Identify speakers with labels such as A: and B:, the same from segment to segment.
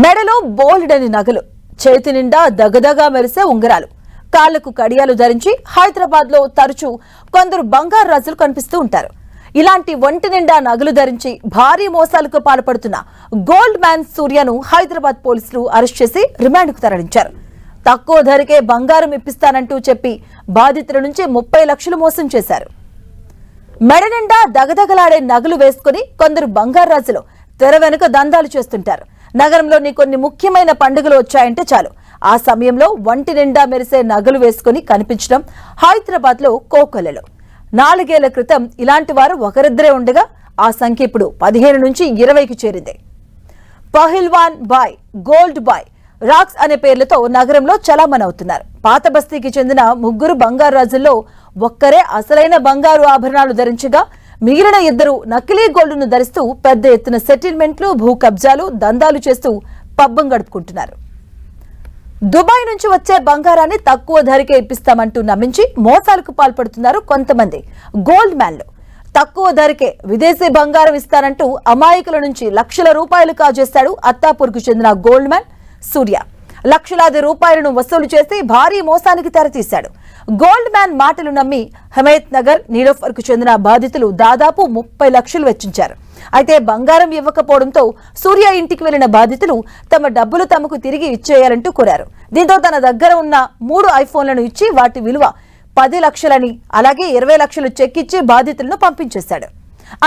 A: మెడలో బోల్డని నగలు, చేతి నిండా దగదగా మెరిసే ఉంగరాలు, కాళ్లకు కడియాలు ధరించి హైదరాబాద్ లో తరచూ కొందరు బంగారు రాజులు కనిపిస్తూ ఉంటారు. ఇలాంటి ఒంటి నిండా నగలు ధరించి భారీ మోసాలకు పాల్పడుతున్న గోల్డ్ మ్యాన్ సూర్యను హైదరాబాద్ పోలీసులు అరెస్ట్ చేసి రిమాండ్కు తరలించారు. తక్కువ ధరకే బంగారం ఇప్పిస్తానంటూ చెప్పి బాధితుల నుంచి 30 లక్షలు మోసం చేశారు. మెడ నిండా దగదగలాడే నగలు వేసుకుని కొందరు బంగారు రాజులు తెర వెనుక దందాలు చేస్తుంటారు. నగరంలోని కొన్ని ముఖ్యమైన పండుగలు వచ్చాయంటే చాలు ఆ సమయంలో ఒంటి నిండా మెరిసే నగలు వేసుకుని కనిపించడం హైదరాబాద్ లో కోకొల్లలు. 4 ఏళ్ల క్రితం ఇలాంటి వారు ఒకరిద్దరే ఉండగా ఆ సంఖ్య ఇప్పుడు 15 నుంచి 20కి చేరింది. Pahilwan bye, gold bye, racks అనే పేర్లతో నగరంలో చలామణవుతున్నారు. పాత బస్తీకి చెందిన 3 బంగారు రాజుల్లో ఒక్కరే అసలైన బంగారు ఆభరణాలు ధరించగా మిగిలిన 2 నకిలీ గోల్డ్ను ధరిస్తూ పెద్ద ఎత్తున సెటిల్మెంట్లు, భూ కబ్జాలు, దందాలు చేస్తూ పబ్బం గడుపుకుంటున్నారు. దుబాయ్ నుంచి వచ్చే బంగారాన్ని తక్కువ ధరకే ఇప్పిస్తామంటూ నమ్మించి మోసాలకు పాల్పడుతున్నారు కొంతమంది గోల్డ్ మ్యాన్లు. తక్కువ ధరకే విదేశీ బంగారం ఇస్తానంటూ అమాయకుల నుంచి లక్షల రూపాయలు కాజేస్తాడు అత్తాపూర్కు చెందిన గోల్డ్ మ్యాన్ సూర్య. లక్షలాది రూపాయలను వసూలు చేసి భారీ మోసానికి తెరతీశాడు. గోల్డ్ మ్యాన్ మాటలు నమ్మి హమేత్ నగర్, నీలోఫర్ కు చెందిన బాధితులు దాదాపు 30 లక్షలు వెచ్చించారు. అయితే బంగారం ఇవ్వకపోవడంతో సూర్య ఇంటికి వెళ్లిన బాధితులు తమ డబ్బులు తమకు తిరిగి ఇచ్చేయాలంటూ కోరారు. దీంతో తన దగ్గర ఉన్న 3 ఐఫోన్లను ఇచ్చి వాటి విలువ 10 లక్షలని, అలాగే 20 లక్షలు చెక్ ఇచ్చి బాధితులను పంపించేశాడు.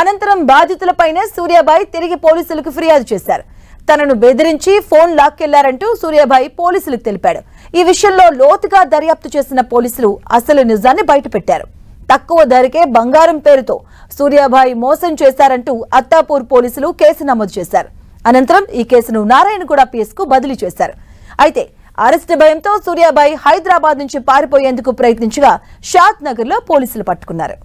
A: అనంతరం బాధితులపైనే సూర్యాబాయి తిరిగి పోలీసులకు ఫిర్యాదు చేశారు. తనను బెదిరించి ఫోన్ లాక్కెళ్లారంటూ సూర్యాబాయి పోలీసులకు తెలిపాడు. ఈ విషయంలో లోతుగా దర్యాప్తు చేసిన పోలీసులు అసలు నిజాన్ని బయటపెట్టారు. తక్కువ ధరకే బంగారం పేరుతో సూర్యాబాయి మోసం చేశారంటూ అత్తాపూర్ పోలీసులు కేసు నమోదు చేశారు. అనంతరం ఈ కేసును నారాయణగూడ పిఎస్ కు బదిలీ చేశారు. అయితే అరెస్టు భయంతో సూర్యాబాయి హైదరాబాద్ నుంచి పారిపోయేందుకు ప్రయత్నించగా షాద్ నగర్ లో పోలీసులు పట్టుకున్నారు.